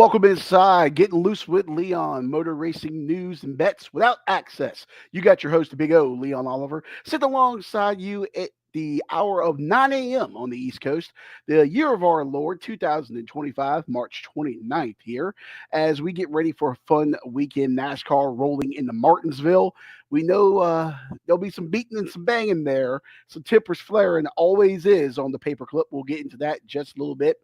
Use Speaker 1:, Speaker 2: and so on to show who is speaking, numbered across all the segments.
Speaker 1: Welcome inside, getting loose with Leon, motor racing news and bets without access. You got your host, Big O, Leon Oliver, sitting alongside you at the hour of 9 a.m. on the East Coast, the year of our Lord 2025, March 29th here, as we get ready for a fun weekend NASCAR rolling into Martinsville. We know there'll be some beating and some banging there, some tippers flaring, always is on the paperclip. We'll get into that in just a little bit,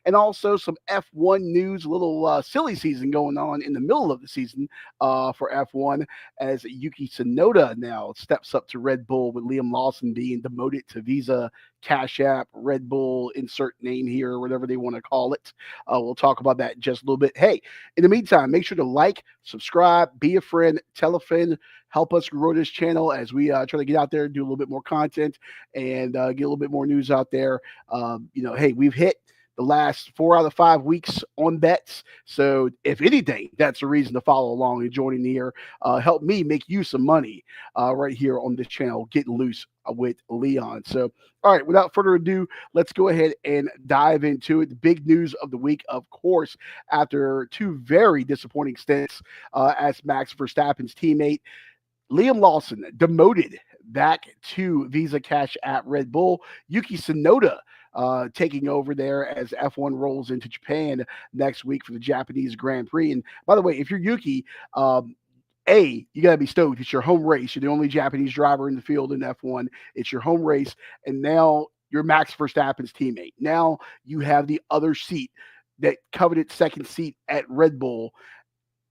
Speaker 1: and also some F1 news, a little silly season going on in the middle of the season for F1 as Yuki Tsunoda now steps up to Red Bull with Liam Lawson being demoted to Visa, Cash App, Red Bull, insert name here, whatever they want to call it. We'll talk about that in just a little bit. Hey, in the meantime, make sure to like, subscribe, be a friend, tell a friend, help us grow this channel as we try to get out there, do a little bit more content, and get a little bit more news out there. Hey, we've hit the last 4 out of 5 weeks on bets. So if anything, that's a reason to follow along and joining here. Help me make you some money right here on this channel, getting loose with Leon. So, all right, without further ado, let's go ahead and dive into it. The big news of the week, of course, after two very disappointing stints as Max Verstappen's teammate, Liam Lawson demoted back to Visa Cash at Red Bull. Yuki Tsunoda taking over there as F1 rolls into Japan next week for the Japanese Grand Prix. And by the way, if you're Yuki, you got to be stoked. It's your home race. You're the only Japanese driver in the field in F1. It's your home race. And now you're Max Verstappen's teammate. Now you have the other seat, that coveted second seat at Red Bull.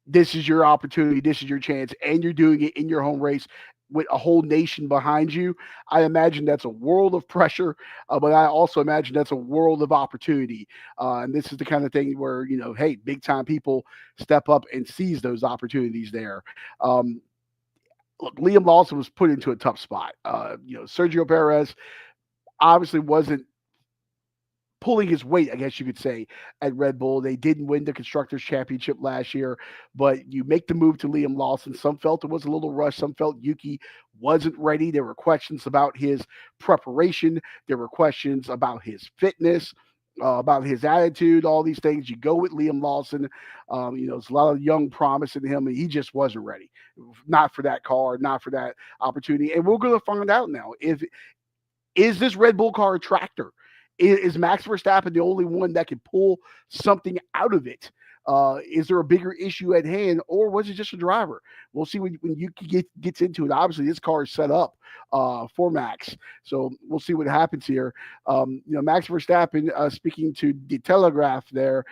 Speaker 1: This is your opportunity. This is your chance. And you're doing it in your home race with a whole nation behind you. I imagine that's a world of pressure, but I also imagine that's a world of opportunity. And this is the kind of thing where, hey, big time people step up and seize those opportunities there. Look, Liam Lawson was put into a tough spot. Sergio Perez obviously wasn't pulling his weight, I guess you could say, at Red Bull. They didn't win the Constructors' Championship last year, but you make the move to Liam Lawson. Some felt it was a little rush. Some felt Yuki wasn't ready. There were questions about his preparation. There were questions about his fitness, about his attitude, all these things. You go with Liam Lawson. There's a lot of young promise in him, and he just wasn't ready. Not for that car, not for that opportunity. And we're going to find out now. Is this Red Bull car a tractor? Is Max Verstappen the only one that can pull something out of it? Is there a bigger issue at hand, or was it just a driver? We'll see when Yuki gets into it. Obviously, this car is set up for Max, so we'll see what happens here. Max Verstappen, speaking to the Telegraph there,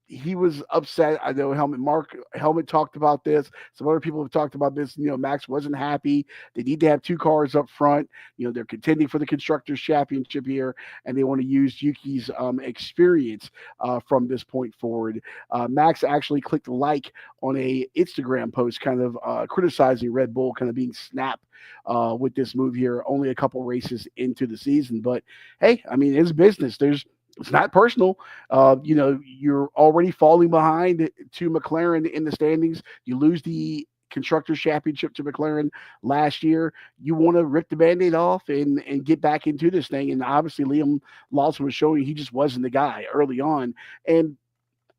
Speaker 1: he was upset. I know Helmet talked about this. Some other people have talked about this. Max wasn't happy. They need to have two cars up front. They're contending for the Constructors' Championship here, and they want to use Yuki's experience from this point forward. Max actually clicked like on a Instagram post kind of criticizing Red Bull, kind of being snapped with this move here, only a couple races into the season. But, hey, I mean, it's business. It's not personal. You're already falling behind to McLaren in the standings. You lose the Constructors' Championship to McLaren last year. You want to rip the Band-Aid off and get back into this thing. And obviously Liam Lawson was showing he just wasn't the guy early on. And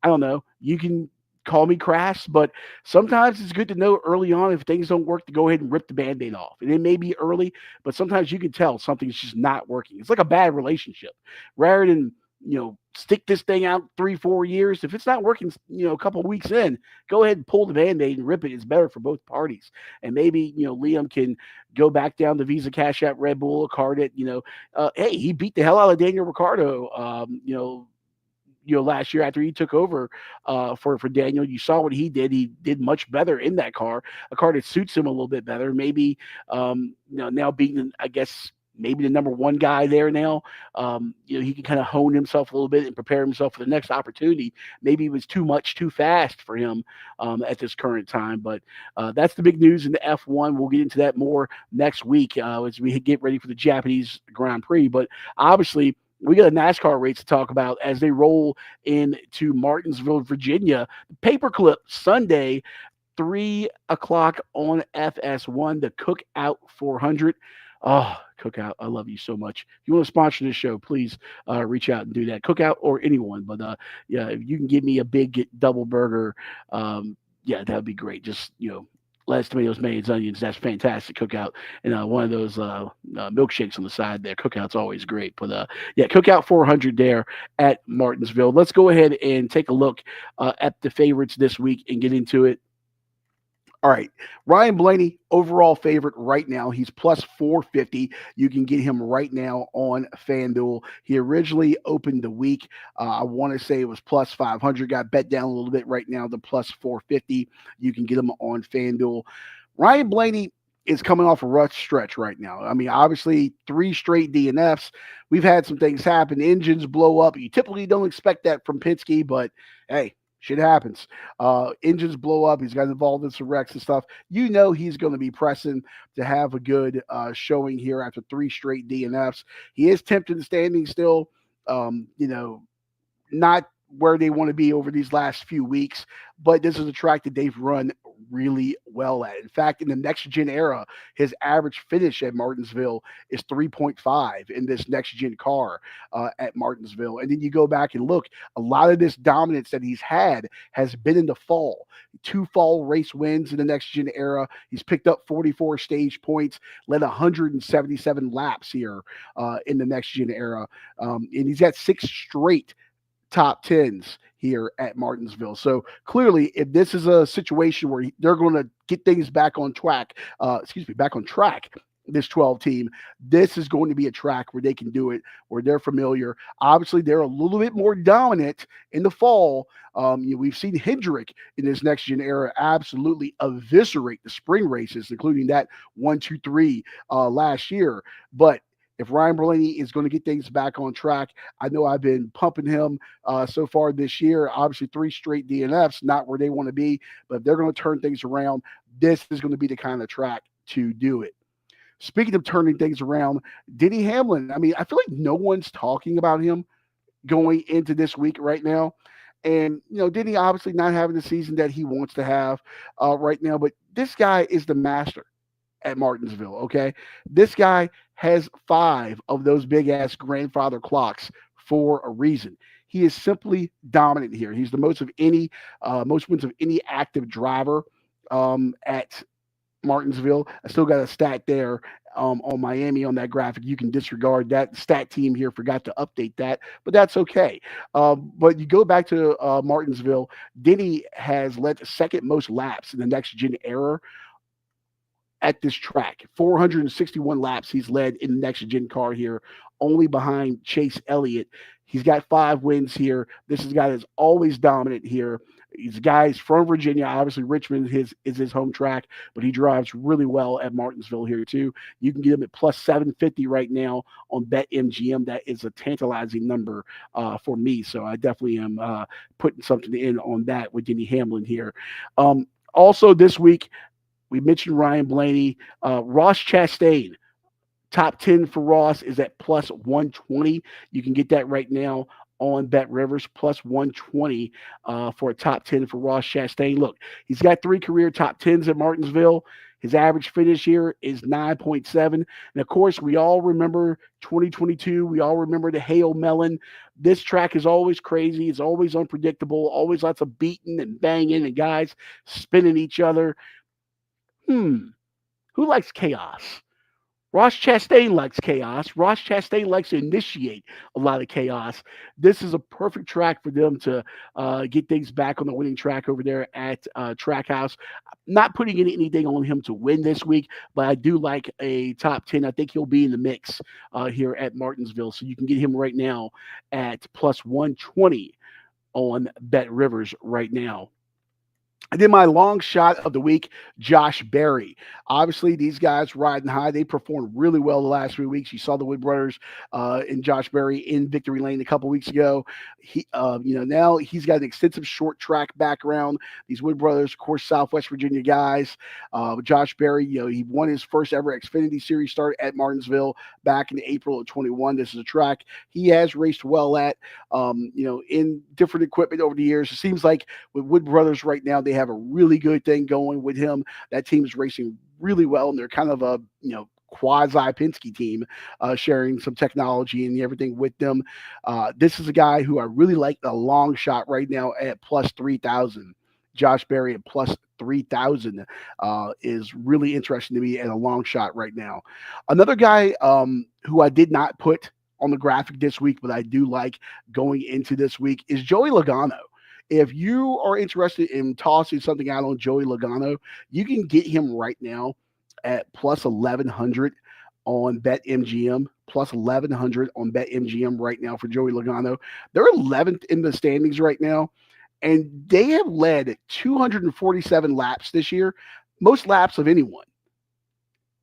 Speaker 1: I don't know, you can call me crass, but sometimes it's good to know early on if things don't work to go ahead and rip the Band-Aid off. And it may be early, but sometimes you can tell something's just not working. It's like a bad relationship. Rather than stick this thing out 3-4 years. If it's not working, a couple of weeks in, go ahead and pull the Band-Aid and rip it. It's better for both parties. And maybe, Liam can go back down to Visa Cash App Red Bull, a car that, hey, he beat the hell out of Daniel Ricciardo, last year after he took over for Daniel. You saw what he did. He did much better in that car, a car that suits him a little bit better. Maybe, now being, I guess, maybe the number one guy there now. He can kind of hone himself a little bit and prepare himself for the next opportunity. Maybe it was too much, too fast for him at this current time. But that's the big news in the F1. We'll get into that more next week as we get ready for the Japanese Grand Prix. But obviously, we got a NASCAR race to talk about as they roll into Martinsville, Virginia. Paperclip Sunday, 3 o'clock on FS1, the Cookout 400. Oh, Cookout, I love you so much. If you want to sponsor this show, please reach out and do that. Cookout or anyone, but yeah, if you can give me a big double burger, yeah, that would be great. Just lettuce, tomatoes, mayonnaise, onions. That's fantastic. Cookout and one of those milkshakes on the side there. Cookout's always great. But yeah, Cookout 400 there at Martinsville. Let's go ahead and take a look at the favorites this week and get into it. All right. Ryan Blaney, overall favorite right now. He's plus 450. You can get him right now on FanDuel. He originally opened the week. I want to say it was plus 500. Got bet down a little bit right now to plus 450. You can get him on FanDuel. Ryan Blaney is coming off a rough stretch right now. I mean, obviously, three straight DNFs. We've had some things happen. Engines blow up. You typically don't expect that from Penske, but hey, shit happens. Engines blow up. He's got involved in some wrecks and stuff. You know he's going to be pressing to have a good showing here after three straight DNFs. He is tempting the standing still. Not where they want to be over these last few weeks, but this is a track that they've run really well at. In fact, in the next gen era, his average finish at Martinsville is 3.5 in this next gen car at Martinsville. And then you go back and look, a lot of this dominance that he's had has been in the fall. Two fall race wins in the next gen era. He's picked up 44 stage points, led 177 laps here in the next gen era. And he's got six straight top tens here at Martinsville. So clearly, if this is a situation where they're going to get things back on track, back on track, this 12 team, this is going to be a track where they can do it, where they're familiar. Obviously, they're a little bit more dominant in the fall. We've seen Hendrick in this next gen era absolutely eviscerate the spring races, including that 1-2-3 last year. But if Ryan Blaney is going to get things back on track, I know I've been pumping him so far this year. Obviously, three straight DNFs, not where they want to be, but if they're going to turn things around, this is going to be the kind of track to do it. Speaking of turning things around, Denny Hamlin, I mean, I feel like no one's talking about him going into this week right now. And, Denny obviously not having the season that he wants to have right now, but this guy is the master at Martinsville, okay? This guy has 5 of those big ass grandfather clocks for a reason. He is simply dominant here. He's the most wins of any active driver at Martinsville. I still got a stat there on Miami on that graphic. You can disregard that. Stat team here forgot to update that, but that's okay. But you go back to Martinsville, Denny has led second most laps in the next gen era at this track. 461 laps he's led in the next gen car here, only behind Chase Elliott. He's got 5 wins here. This is a guy that's always dominant here. He's a guy from Virginia. Obviously, Richmond is his home track, but he drives really well at Martinsville here too. You can get him at plus 750 right now on BetMGM. That is a tantalizing number for me. So I definitely am putting something in on that with Denny Hamlin here. Also this week, we mentioned Ryan Blaney. Ross Chastain, top 10 for Ross is at plus 120. You can get that right now on Bet Rivers, plus 120 for a top 10 for Ross Chastain. Look, he's got 3 career top 10s at Martinsville. His average finish here is 9.7. And of course, we all remember 2022. We all remember the Hail Melon. This track is always crazy. It's always unpredictable, always lots of beating and banging and guys spinning each other. Who likes chaos? Ross Chastain likes chaos. Ross Chastain likes to initiate a lot of chaos. This is a perfect track for them to get things back on the winning track over there at Trackhouse. Not putting anything on him to win this week, but I do like a top 10. I think he'll be in the mix here at Martinsville. So you can get him right now at plus 120 on Bet Rivers right now. I did my long shot of the week, Josh Berry. Obviously, these guys riding high. They performed really well the last 3 weeks. You saw the Wood brothers and Josh Berry in victory lane a couple weeks ago. Now he's got an extensive short track background. These Wood brothers, of course, Southwest Virginia guys. Josh Berry, he won his first ever Xfinity Series start at Martinsville back in April of 21. This is a track he has raced well at, in different equipment over the years. It seems like with Wood brothers right now, they have a really good thing going with him. That team is racing really well, and they're kind of a quasi Penske team, sharing some technology and everything with them. This is a guy who I really like a long shot right now at plus 3,000. Josh Berry at plus 3,000 is really interesting to me at a long shot right now. Another guy who I did not put on the graphic this week, but I do like going into this week is Joey Logano. If you are interested in tossing something out on Joey Logano, you can get him right now at plus 1,100 on BetMGM, plus 1,100 on BetMGM right now for Joey Logano. They're 11th in the standings right now, and they have led 247 laps this year, most laps of anyone.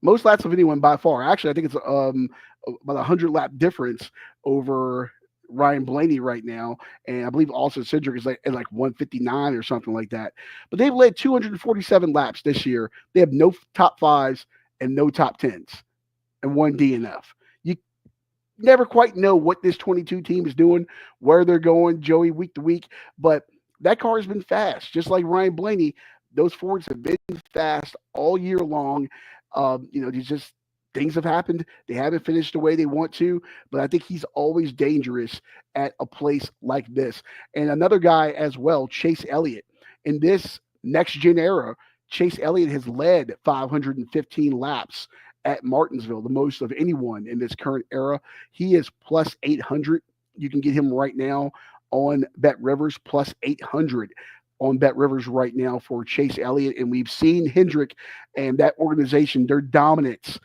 Speaker 1: Most laps of anyone by far. Actually, I think it's about 100 lap difference over Ryan Blaney right now, and I believe Austin Cindric is like at like 159 or something like that. But they've led 247 laps this year. They have no top fives and no top tens, and one DNF. You never quite know what this 22 team is doing, where they're going, Joey, week to week. But that car has been fast, just like Ryan Blaney. Those Fords have been fast all year long. These just things have happened. They haven't finished the way they want to, but I think he's always dangerous at a place like this. And another guy as well, Chase Elliott. In this next gen era, Chase Elliott has led 515 laps at Martinsville, the most of anyone in this current era. He is plus 800. You can get him right now on Bet Rivers, plus 800 on Bet Rivers right now for Chase Elliott. And we've seen Hendrick and that organization, their dominance,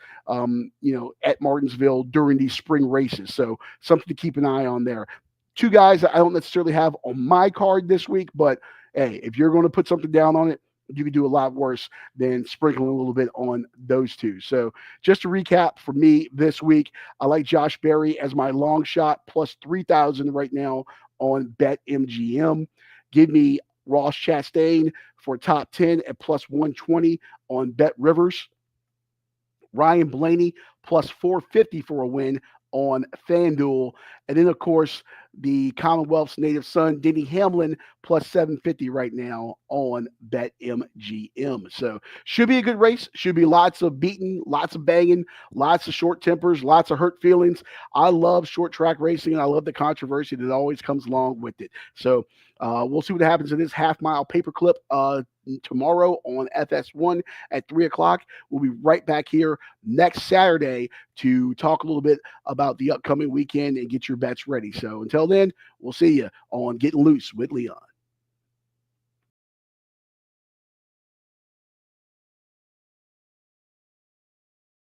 Speaker 1: at Martinsville during these spring races. So something to keep an eye on there. Two guys that I don't necessarily have on my card this week, but hey, if you're going to put something down on it, you can do a lot worse than sprinkling a little bit on those two. So just to recap for me this week, I like Josh Berry as my long shot, plus 3,000 right now on BetMGM. Give me Ross Chastain for top 10 at plus 120 on Bet Rivers. Ryan Blaney plus 450 for a win on FanDuel. And then, of course, the Commonwealth's native son, Denny Hamlin, plus 750 right now on BetMGM. So should be a good race. Should be lots of beating, lots of banging, lots of short tempers, lots of hurt feelings. I love short track racing, and I love the controversy that always comes along with it. So we'll see what happens in this half-mile paperclip tomorrow on FS1 at 3 o'clock. We'll be right back here next Saturday to talk a little bit about the upcoming weekend and get your bets ready. So until then, we'll see you on Getting Loose with Leon.